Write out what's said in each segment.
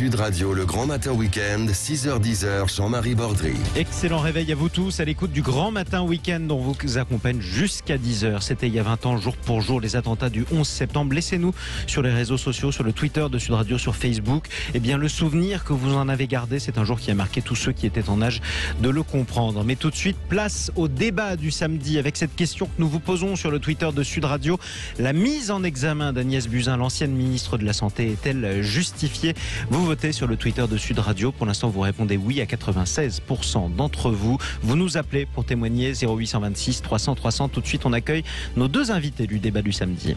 Sud Radio, le Grand Matin Week-end, 6h-10h, Jean-Marie Bordry. Excellent réveil à vous tous, à l'écoute du Grand Matin Week-end dont vous accompagne jusqu'à 10h. C'était il y a 20 ans, jour pour jour, les attentats du 11 septembre. Laissez-nous sur les réseaux sociaux, sur le Twitter de Sud Radio, sur Facebook. Eh bien, le souvenir que vous en avez gardé, c'est un jour qui a marqué tous ceux qui étaient en âge de le comprendre. Mais tout de suite, place au débat du samedi avec cette question que nous vous posons sur le Twitter de Sud Radio. La mise en examen d'Agnès Buzyn, l'ancienne ministre de la Santé, est-elle justifiée ? Vous votez sur le Twitter de Sud Radio. Pour l'instant, vous répondez oui à 96% d'entre vous. Vous nous appelez pour témoigner 0826 300 300. Tout de suite, on accueille nos deux invités du débat du samedi.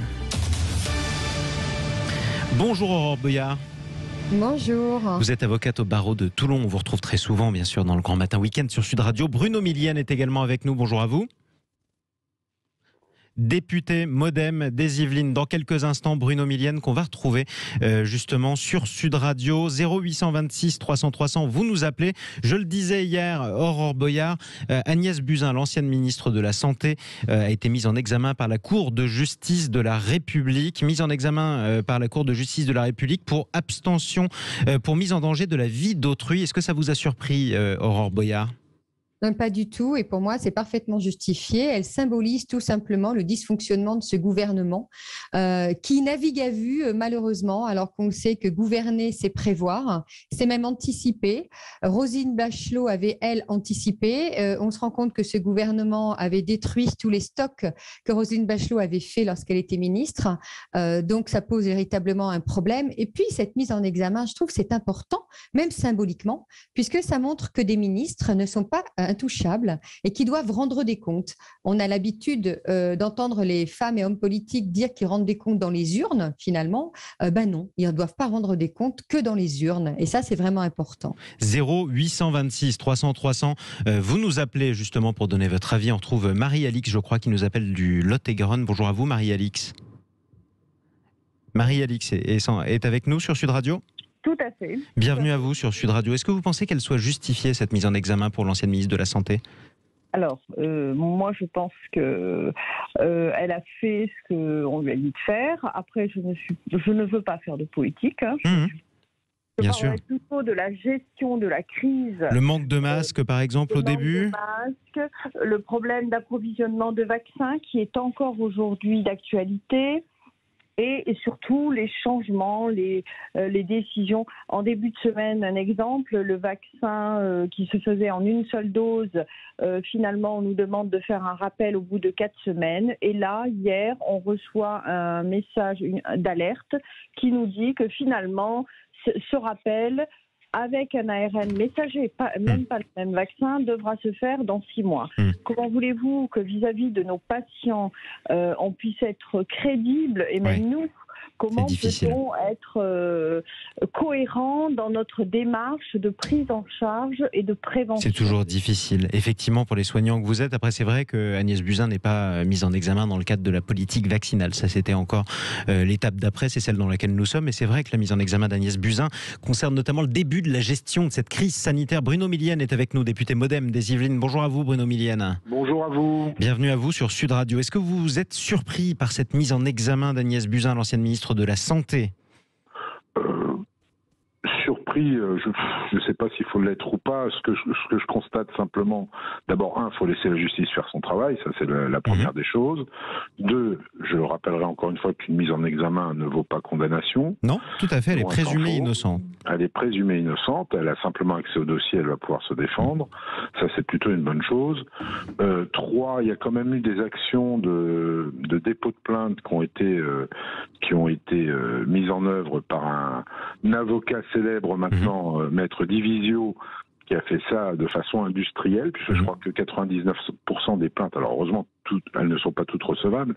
Bonjour Aurore Boyard. Bonjour. Vous êtes avocate au barreau de Toulon. On vous retrouve très souvent, bien sûr, dans le Grand Matin Week-end sur Sud Radio. Bruno Millienne est également avec nous. Bonjour à vous. Député Modem des Yvelines. Dans quelques instants, Bruno Millienne, qu'on va retrouver justement sur Sud Radio. 0826 300 300, vous nous appelez. Je le disais hier, Aurore Boyard, Agnès Buzyn, l'ancienne ministre de la Santé, a été mise en examen par la Cour de justice de la République. Mise en examen par la Cour de justice de la République pour abstention, pour mise en danger de la vie d'autrui. Est-ce que ça vous a surpris, Aurore Boyard ? Non, pas du tout. Et pour moi, c'est parfaitement justifié. Elle symbolise tout simplement le dysfonctionnement de ce gouvernement qui navigue à vue, malheureusement, alors qu'on sait que gouverner, c'est prévoir, c'est même anticiper. Roselyne Bachelot avait, elle, anticipé. On se rend compte que ce gouvernement avait détruit tous les stocks que Roselyne Bachelot avait fait lorsqu'elle était ministre. Donc, ça pose véritablement un problème. Et puis, cette mise en examen, je trouve que c'est important, même symboliquement, puisque ça montre que des ministres ne sont pas intouchables et qui doivent rendre des comptes. On a l'habitude d'entendre les femmes et hommes politiques dire qu'ils rendent des comptes dans les urnes, finalement. Ben non, ils ne doivent pas rendre des comptes que dans les urnes. Et ça, c'est vraiment important. 0826 300 300, vous nous appelez justement pour donner votre avis. On retrouve Marie-Alix, je crois, qui nous appelle du Lot-et-Garonne. Bonjour à vous, Marie-Alix. Marie-Alix est avec nous sur Sud Radio ? Tout à fait. Bienvenue à vous sur Sud Radio. Est-ce que vous pensez qu'elle soit justifiée, cette mise en examen pour l'ancienne ministre de la Santé ? Alors, moi, je pense que elle a fait ce qu'on lui a dit de faire. Après, je ne veux pas faire de politique. Hein. Bien sûr. Plutôt de la gestion de la crise. Le manque de masques, par exemple, au début. Le problème d'approvisionnement de vaccins qui est encore aujourd'hui d'actualité. Et surtout les changements, les décisions. En début de semaine, un exemple, le vaccin qui se faisait en une seule dose, finalement on nous demande de faire un rappel au bout de 4 semaines. Et là, hier, on reçoit un message d'alerte qui nous dit que finalement, ce rappel, avec un ARN messager, même pas le même vaccin, devra se faire dans 6 mois. Comment voulez-vous que vis-à-vis de nos patients, on puisse être crédible, et même nous, comment peut-on être cohérent dans notre démarche de prise en charge et de prévention ? C'est toujours difficile, effectivement, pour les soignants que vous êtes. Après, c'est vrai que Agnès Buzyn n'est pas mise en examen dans le cadre de la politique vaccinale. Ça, c'était encore l'étape d'après, c'est celle dans laquelle nous sommes. Et c'est vrai que la mise en examen d'Agnès Buzyn concerne notamment le début de la gestion de cette crise sanitaire. Bruno Millienne est avec nous, député Modem des Yvelines. Bonjour à vous, Bruno Millienne. Bonjour à vous. Bienvenue à vous sur Sud Radio. Est-ce que vous êtes surpris par cette mise en examen d'Agnès Buzyn, l'ancienne ministre de la Santé ? Surpris, je ne sais pas s'il faut l'être ou pas. Ce que je constate simplement, d'abord, il faut laisser la justice faire son travail, ça c'est la première des choses. 2, je rappellerai encore une fois qu'une mise en examen ne vaut pas condamnation. Non, tout à fait, elle est présumée innocente. Elle est présumée innocente, elle a simplement accès au dossier, elle va pouvoir se défendre. Ça c'est plutôt une bonne chose. 3, il y a quand même eu des actions de dépôt de plainte qui ont été mises en œuvre par un avocat célèbre maintenant, Maître Divisio, qui a fait ça de façon industrielle, puisque je crois que 99% des plaintes, alors heureusement, elles ne sont pas toutes recevables,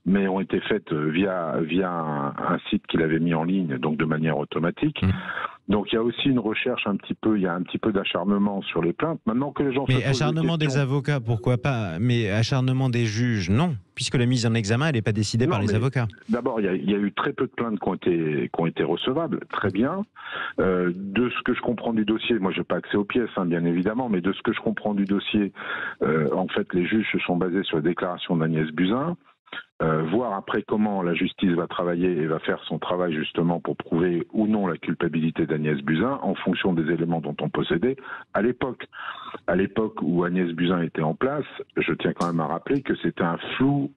mais ont été faites via un site qu'il avait mis en ligne, donc de manière automatique. Donc il y a aussi une recherche il y a un petit peu d'acharnement sur les plaintes. Maintenant que les gens mais acharnement des avocats, pourquoi pas ? Mais acharnement des juges, non, puisque la mise en examen, elle n'est pas décidée par les avocats. D'abord, il y a eu très peu de plaintes qui ont été recevables, très bien. De ce que je comprends du dossier, moi je n'ai pas accès aux pièces, bien évidemment, mais de ce que je comprends du dossier, en fait, les juges se sont basés sur la déclaration d'Agnès Buzyn. voir après comment la justice va travailler et va faire son travail justement pour prouver ou non la culpabilité d'Agnès Buzyn en fonction des éléments dont on possédait à l'époque. À l'époque où Agnès Buzyn était en place, je tiens quand même à rappeler que c'était un flou,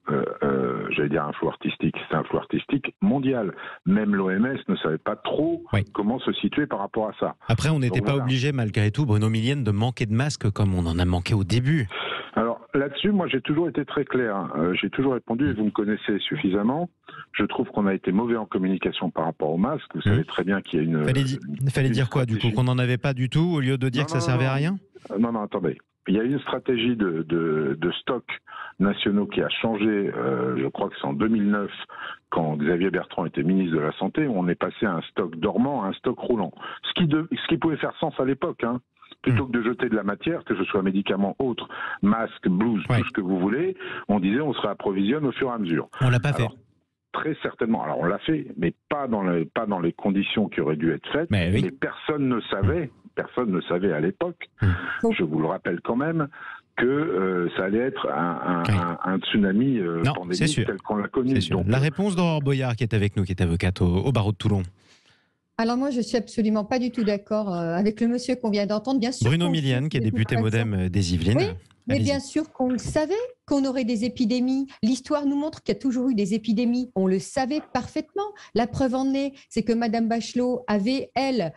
j'allais dire un flou artistique, c'était un flou artistique mondial. Même l'OMS ne savait pas trop comment se situer par rapport à ça. Après, on n'était pas obligé malgré tout, Bruno Millienne, de manquer de masques comme on en a manqué au début. Alors là-dessus, moi j'ai toujours été très clair. J'ai toujours répondu, et vous me connaissez suffisamment. Je trouve qu'on a été mauvais en communication par rapport aux masques. Vous savez très bien qu'il y a une... Fallait dire quoi du coup? Qu'on n'en avait pas du tout au lieu de dire que ça servait à rien? Non, attendez. Il y a une stratégie de stock nationaux qui a changé, je crois que c'est en 2009, quand Xavier Bertrand était ministre de la Santé, où on est passé à un stock dormant à un stock roulant. Ce qui pouvait faire sens à l'époque, hein. Plutôt que de jeter de la matière, que ce soit médicaments autres, masques, blouses, tout ce que vous voulez, on disait on se réapprovisionne au fur et à mesure. On l'a pas fait. Très certainement. Alors on l'a fait, mais pas dans les conditions qui auraient dû être faites. Mais personne ne savait. Personne ne savait à l'époque. Je vous le rappelle quand même que ça allait être un tsunami pandémique tel qu'on l'a connu. Donc, la réponse d'Aurore Boyard qui est avec nous, qui est avocate au barreau de Toulon. Alors moi, je suis absolument pas du tout d'accord avec le monsieur qu'on vient d'entendre. Bien sûr. Bruno Millienne, qui est député MoDem des Yvelines. Oui, mais bien sûr qu'on le savait, qu'on aurait des épidémies. L'histoire nous montre qu'il y a toujours eu des épidémies. On le savait parfaitement. La preuve en est, c'est que Madame Bachelot avait, elle,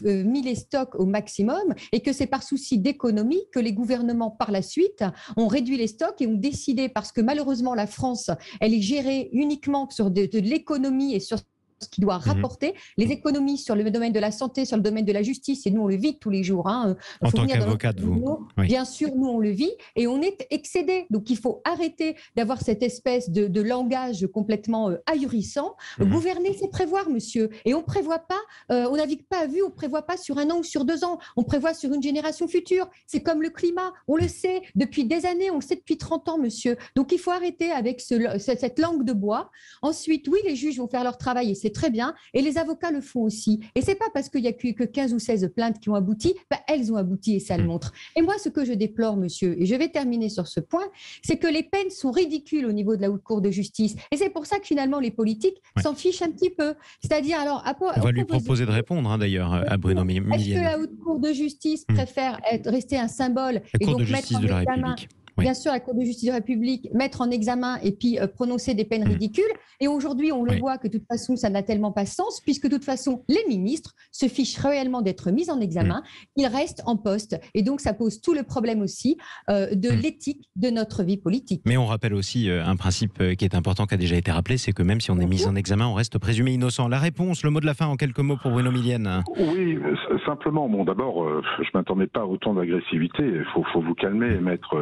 mis les stocks au maximum et que c'est par souci d'économie que les gouvernements, par la suite, ont réduit les stocks et ont décidé, parce que malheureusement, la France, elle est gérée uniquement sur de l'économie et sur ce qui doit rapporter, les économies sur le domaine de la santé, sur le domaine de la justice, et nous on le vit tous les jours. Hein. En tant qu'avocate, vous. Bien sûr, nous on le vit et on est excédé. Donc il faut arrêter d'avoir cette espèce de langage complètement ahurissant. Gouverner, c'est prévoir, monsieur. Et on ne prévoit pas, on navigue pas à vue, on ne prévoit pas sur 1 an ou sur 2 ans. On prévoit sur une génération future. C'est comme le climat, on le sait depuis des années, on le sait depuis 30 ans, monsieur. Donc il faut arrêter avec cette langue de bois. Ensuite, oui, les juges vont faire leur travail et c'est très bien, et les avocats le font aussi. Et c'est pas parce qu'il n'y a que 15 ou 16 plaintes qui ont abouti, elles ont abouti et ça le montre. Et moi, ce que je déplore, monsieur, et je vais terminer sur ce point, c'est que les peines sont ridicules au niveau de la Haute Cour de justice. Et c'est pour ça que finalement, les politiques s'en fichent un petit peu. C'est-à-dire, alors... On va lui proposer de répondre, d'ailleurs, à Bruno Millienne. Est-ce que la Haute Cour de justice préfère rester un symbole et donc mettre en examen... Bien sûr, la Cour de justice de la République, mettre en examen et puis prononcer des peines ridicules. Et aujourd'hui, on le voit que de toute façon, ça n'a tellement pas de sens, puisque de toute façon, les ministres se fichent réellement d'être mis en examen. Ils restent en poste. Et donc, ça pose tout le problème aussi de l'éthique de notre vie politique. Mais on rappelle aussi un principe qui est important, qui a déjà été rappelé, c'est que même si on est mis en examen, on reste présumé innocent. La réponse, le mot de la fin en quelques mots pour Bruno Millienne. Oui, simplement, bon, d'abord, je ne m'attendais pas à autant d'agressivité. Il faut vous calmer et mettre...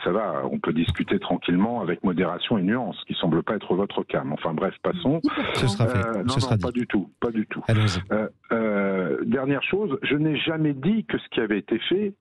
ça va, on peut discuter tranquillement avec modération et nuance, qui ne semble pas être votre cas. Enfin bref, passons. Ce sera fait. Non, pas du tout. Allons-y. Dernière chose, je n'ai jamais dit que ce qui avait été fait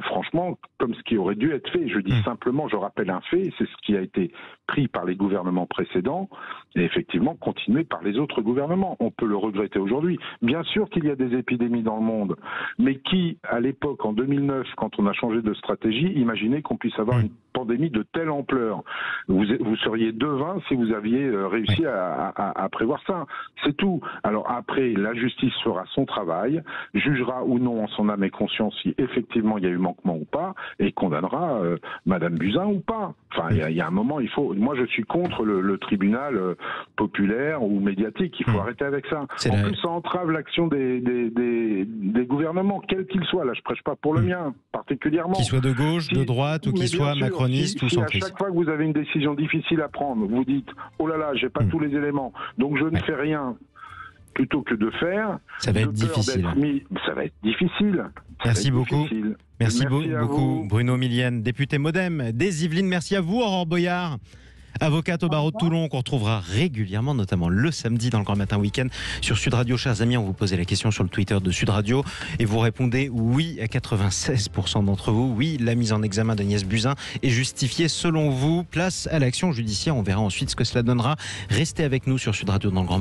franchement, comme ce qui aurait dû être fait. Je dis simplement, je rappelle un fait, c'est ce qui a été pris par les gouvernements précédents et effectivement continué par les autres gouvernements. On peut le regretter aujourd'hui. Bien sûr qu'il y a des épidémies dans le monde, mais qui, à l'époque, en 2009, quand on a changé de stratégie, imaginait qu'on puisse avoir une pandémie de telle ampleur. Vous seriez devin si vous aviez réussi à prévoir ça. C'est tout. Alors après, la justice fera son travail, jugera ou non en son âme et conscience si effectivement il y a eu manquement ou pas, et condamnera Madame Buzyn ou pas. Enfin, il y a un moment, il faut. Moi, je suis contre le tribunal populaire ou médiatique. Il faut arrêter avec ça. En plus, ça entrave l'action des gouvernements, quels qu'ils soient. Là, je prêche pas pour le mien, particulièrement. Qu'il soit de gauche, de droite, ou qu'il soit macroniste ou centriste. À chaque fois que vous avez une décision difficile à prendre, vous dites oh là là, j'ai pas tous les éléments, donc je ne fais rien. Plutôt que de faire, ça va être difficile. Ça va être difficile. Merci beaucoup. Merci beaucoup, Bruno Millienne, député MoDem des Yvelines. Merci à vous, Aurore Boyard, avocate au barreau de Toulon, qu'on retrouvera régulièrement, notamment le samedi dans le Grand Matin Week-end sur Sud Radio. Chers amis, on vous posait la question sur le Twitter de Sud Radio et vous répondez oui à 96% d'entre vous. Oui, la mise en examen d'Agnès Buzyn est justifiée selon vous. Place à l'action judiciaire. On verra ensuite ce que cela donnera. Restez avec nous sur Sud Radio dans le Grand